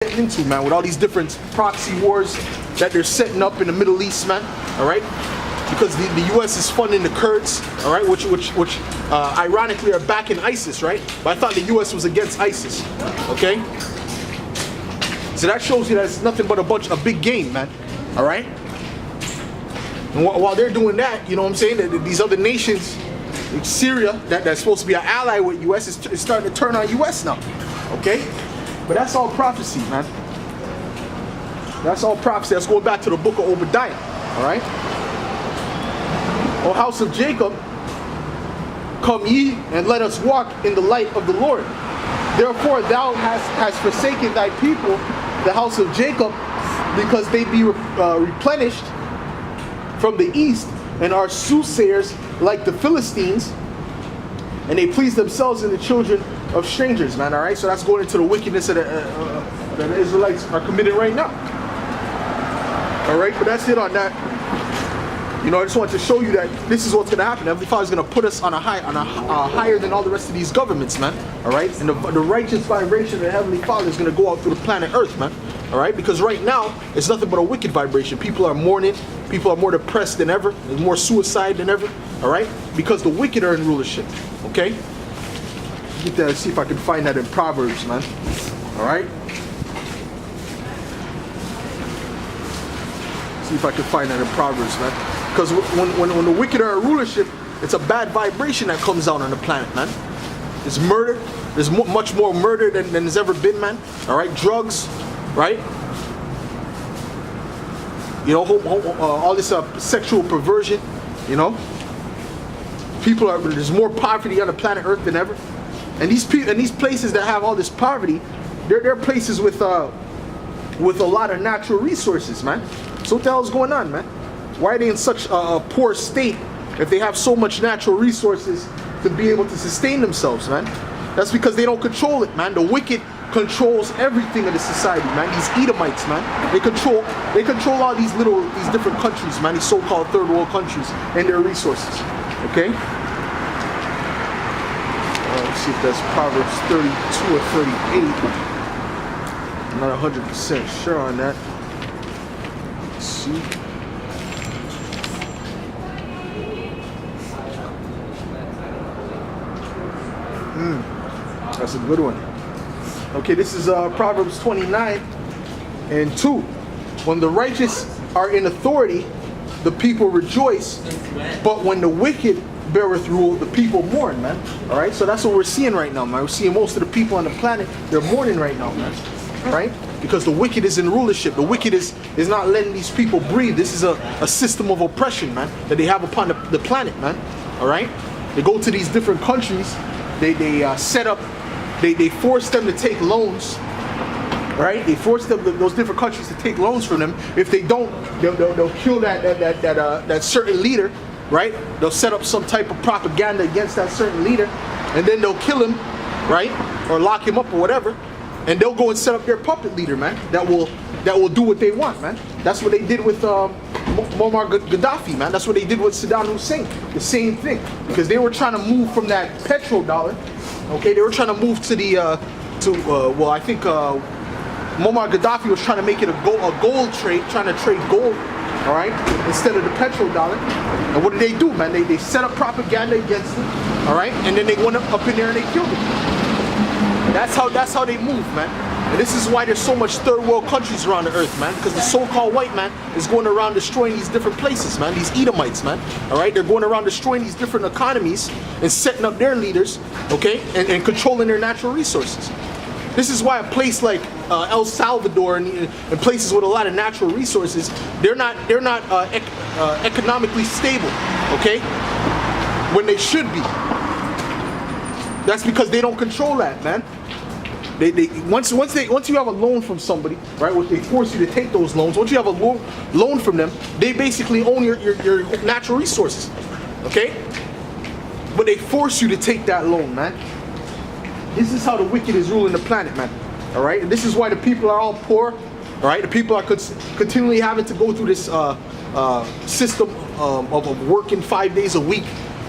getting into, man, with all these different proxy wars that they're setting up in the Middle East, man. All right, because the U.S. is funding the Kurds, all right, which ironically are backing ISIS, right? But I thought the U.S. was against ISIS, okay? So that shows you that it's nothing but a big game, man. All right. And while they're doing that, you know what I'm saying? That these other nations, like Syria, that's supposed to be an ally with U.S., is starting to turn on U.S. now, okay? But that's all prophecy, man. That's all prophecy. That's going back to the book of Obadiah, all right? O house of Jacob, come ye and let us walk in the light of the Lord. Therefore thou hast forsaken thy people, the house of Jacob, because they be replenished from the east, and are soothsayers like the Philistines, and they please themselves in the children of strangers, man. All right, so that's going into the wickedness that the Israelites are committing right now. All right, but that's it on that. You know, I just wanted to show you that this is what's going to happen. Heavenly Father is going to put us on a higher than all the rest of these governments, man. All right, and the righteous vibration of the Heavenly Father is going to go out through the planet Earth, man. All right, because right now it's nothing but a wicked vibration. People are mourning. People are more depressed than ever. There's more suicide than ever. All right, because the wicked are in rulership. Okay, get that. See if I can find that in Proverbs, man. All right. See if I can find that in Proverbs, man. Because when the wicked are in rulership, it's a bad vibration that comes out on the planet, man. There's murder. There's much more murder than there's ever been, man. All right, drugs, right? You know, all this sexual perversion. You know, there's more poverty on the planet Earth than ever. And these places that have all this poverty, they're places with a lot of natural resources, man. So what the hell is going on, man? Why are they in such a poor state if they have so much natural resources to be able to sustain themselves, man? That's because they don't control it, man. The wicked controls everything of the society, man. These Edomites, man, they control all these different countries, man. These so-called third world countries and their resources. Okay. Let's see if that's Proverbs 32 or 38. I'm not 100% sure on that. Let's see. That's a good one. Okay, this is Proverbs 29 and 2. When the righteous are in authority, the people rejoice, but when the wicked beareth rule, the people mourn, man. All right, so that's what we're seeing right now, man. We're seeing most of the people on the planet, they're mourning right now, man. All right, because the wicked is in rulership. The wicked is not letting these people breathe. This is a system of oppression, man, that they have upon the planet, man. All right, they go to these different countries. They set up. They force them to take loans, right? They force those different countries to take loans from them. If they don't, they'll kill that certain leader, right? They'll set up some type of propaganda against that certain leader, and then they'll kill him, right? Or lock him up or whatever, and they'll go and set up their puppet leader, man. That will do what they want, man. That's what they did with Muammar Gaddafi, man. That's what they did with Saddam Hussein. The same thing, because they were trying to move from that petrodollar. Okay, they were trying to move to the well, I think Muammar Gaddafi was trying to make it a gold trade, trying to trade gold, all right, instead of the petrodollar. And what did they do, man? They set up propaganda against them, all right, and then they went up in there and they killed them. That's how they move, man. And this is why there's so much third world countries around the earth, man, because the so-called white man is going around destroying these different places, man, these Edomites, man, all right? They're going around destroying these different economies and setting up their leaders, okay, and controlling their natural resources. This is why a place like El Salvador and places with a lot of natural resources, they're not economically stable, okay, when they should be. That's because they don't control that, man. Once you have a loan from somebody, right? They force you to take those loans. Once you have a loan from them, they basically own your natural resources, okay? But they force you to take that loan, man. This is how the wicked is ruling the planet, man. All right, and this is why the people are all poor. All right, the people are continually having to go through this system of working 5 days a week.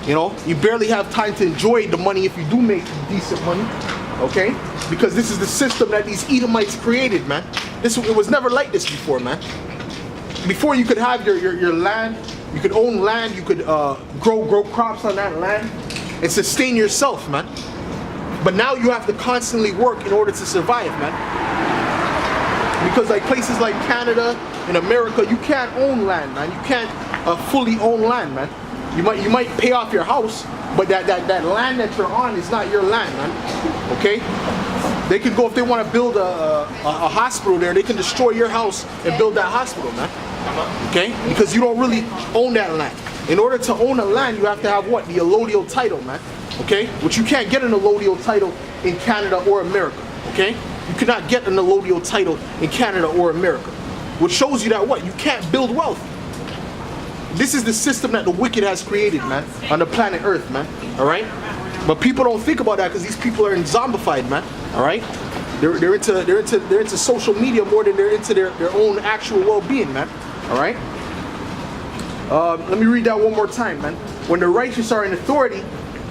You know, you barely have time to enjoy the money if you do make decent money. Okay. Because this is the system that these Edomites created, man. It was never like this before, man. Before you could have your land, you could own land, you could grow crops on that land and sustain yourself, man. But now you have to constantly work in order to survive, man. Because like places like Canada and America, you can't own land, man. You can't fully own land, man. You might pay off your house, but that land that you're on is not your land, man. Okay? They could go, if they want to build a hospital there, they can destroy your house and build that hospital, man. Okay? Because you don't really own that land. In order to own a land, you have to have what? The allodial title, man. Okay? Which you can't get an allodial title in Canada or America. Okay? You cannot get an allodial title in Canada or America. Which shows you that what? You can't build wealth. This is the system that the wicked has created, man, on the planet Earth, man. Alright? But people don't think about that because these people are zombified, man. Alright? They're into social media more than they're into their own actual well-being, man. Alright? Let me read that one more time, man. When the righteous are in authority,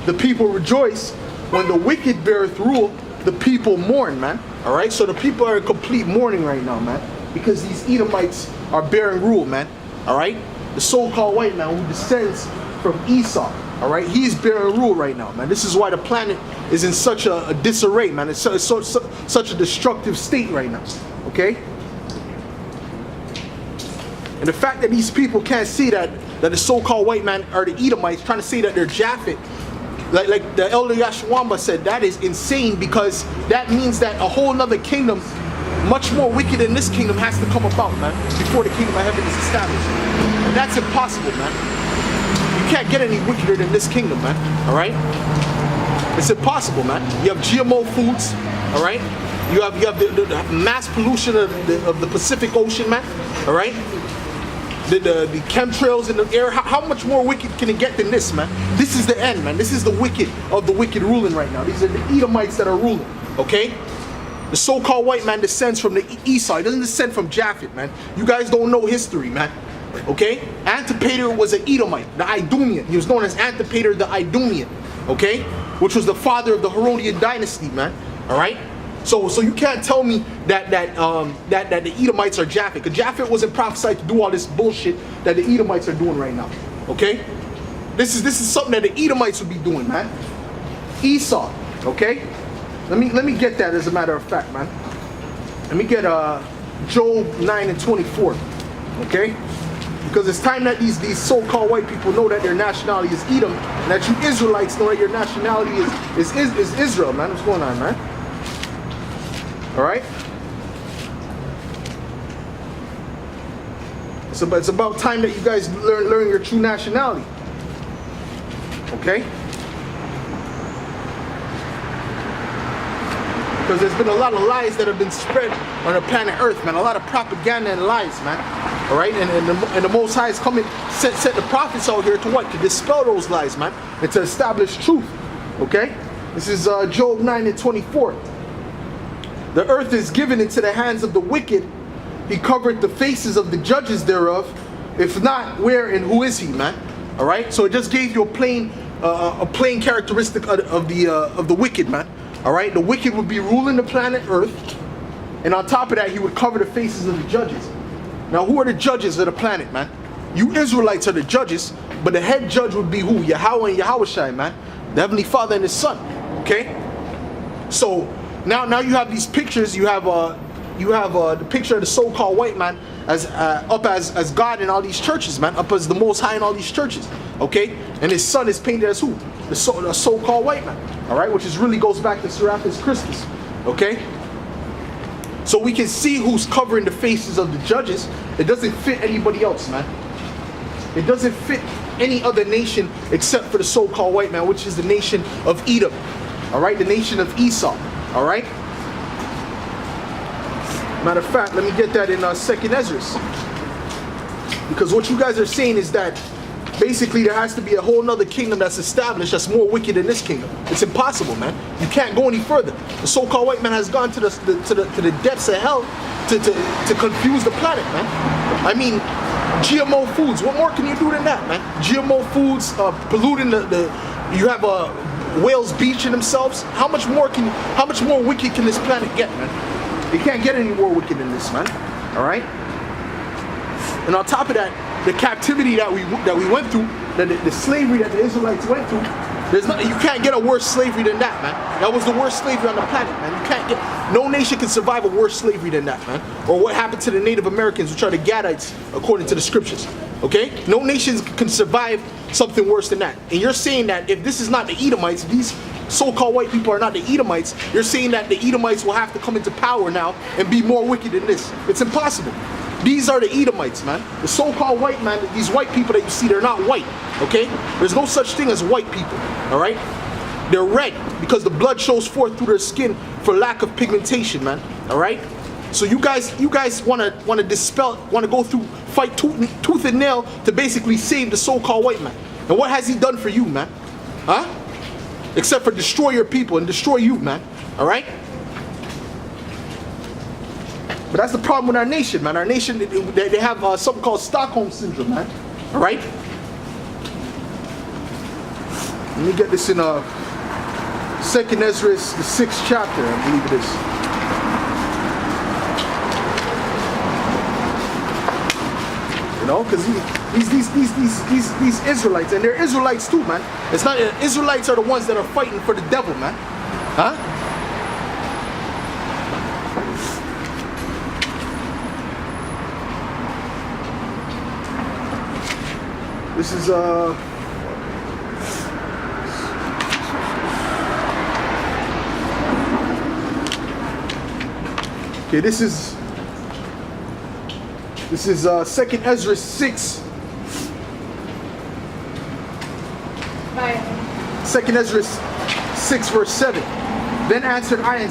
the people rejoice. When the wicked beareth rule, the people mourn, man. Alright? So the people are in complete mourning right now, man. Because these Edomites are bearing rule, man. Alright? The so-called white man who descends from Esau. Alright? He's bearing rule right now, man. This is why the planet is in such a disarray, man. It's such a destructive state right now. Okay? And the fact that these people can't see that the so-called white man are the Edomites, trying to say that they're Japhet, like the elder Yashwamba said, that is insane, because that means that a whole nother kingdom, much more wicked than this kingdom, has to come about, man, before the kingdom of heaven is established. And that's impossible, man. You can't get any wickeder than this kingdom, man. Alright? It's impossible, man. You have GMO foods, alright? You have the mass pollution of the Pacific Ocean, man. Alright? The chemtrails in the air. How much more wicked can it get than this, man? This is the end, man. This is the wicked of the wicked ruling right now. These are the Edomites that are ruling, okay? The so-called white man descends from the Esau. He doesn't descend from Japhet, man. You guys don't know history, man. Okay? Antipater was an Edomite, the Idumean. He was known as Antipater the Idumean, okay? Which was the father of the Herodian dynasty, man. Alright? So you can't tell me that the Edomites are Japhet, because Japhet wasn't prophesied to do all this bullshit that the Edomites are doing right now. Okay? This is something that the Edomites would be doing, man. Esau, okay? Let me get that as a matter of fact, man. Let me get Job 9:24. Okay? Because it's time that these so-called white people know that their nationality is Edom, and that you Israelites know that your nationality is Israel, man. What's going on, man? Alright? So it's about time that you guys learn your true nationality. Okay? Because there's been a lot of lies that have been spread on the planet Earth, man. A lot of propaganda and lies, man. Alright? And the Most High is coming, set the prophets out here to what? To dispel those lies, man. And to establish truth. Okay? This is Job 9:24. The earth is given into the hands of the wicked. He covered the faces of the judges thereof. If not, where and who is he, man? All right. So it just gave you a plain characteristic of the wicked, man. All right. The wicked would be ruling the planet Earth, and on top of that, he would cover the faces of the judges. Now, who are the judges of the planet, man? You Israelites are the judges, but the head judge would be who? Yahweh and Yahushai, man. The Heavenly Father and His Son. Okay. So now you have these pictures. You have the picture of the so-called white man as God in all these churches, man, up as the Most High in all these churches, okay? And his son is painted as who? The so-called white man, all right? Which really goes back to Serapis Christus, okay? So we can see who's covering the faces of the judges. It doesn't fit anybody else, man. It doesn't fit any other nation except for the so-called white man, which is the nation of Edom, all right? The nation of Esau. All right. Matter of fact, let me get that in 2nd Esdras, because what you guys are saying is that basically there has to be a whole nother kingdom that's established that's more wicked than this kingdom. It's impossible, man. You can't go any further. The so-called white man has gone to the depths of hell to confuse the planet, man. I mean, GMO foods. What more can you do than that, man? GMO foods polluting you have whales beaching themselves. How much more wicked can this planet get, man? It can't get any more wicked than this, man. All right. And on top of that, the captivity that we went through, the slavery that the Israelites went through, you can't get a worse slavery than that, man. That was the worst slavery on the planet, man. You can't get, no nation can survive a worse slavery than that, man. Or what happened to the Native Americans, which are the Gadites, according to the scriptures. Okay? No nation can survive something worse than that. And you're saying that if this is not the Edomites, these so-called white people are not the Edomites, you're saying that the Edomites will have to come into power now and be more wicked than this. It's impossible. These are the Edomites, man. The so-called white man, these white people that you see, they're not white, okay? There's no such thing as white people, all right? They're red because the blood shows forth through their skin for lack of pigmentation, man, all right? So you guys want to dispel, want to go through, fight tooth and nail to basically save the so-called white man. And what has he done for you, man? Huh? Except for destroy your people and destroy you, man, all right? But that's the problem with our nation, man. Our nation, they have something called Stockholm Syndrome, man. All right? Let me get this in 2nd Ezra, the 6th chapter, I believe it is. You know, because these Israelites, and they're Israelites too, man. It's not, Israelites are the ones that are fighting for the devil, man. Huh? This is okay, this is 2nd Ezra 6. 2nd Ezra 6 verse 7. Then answered I and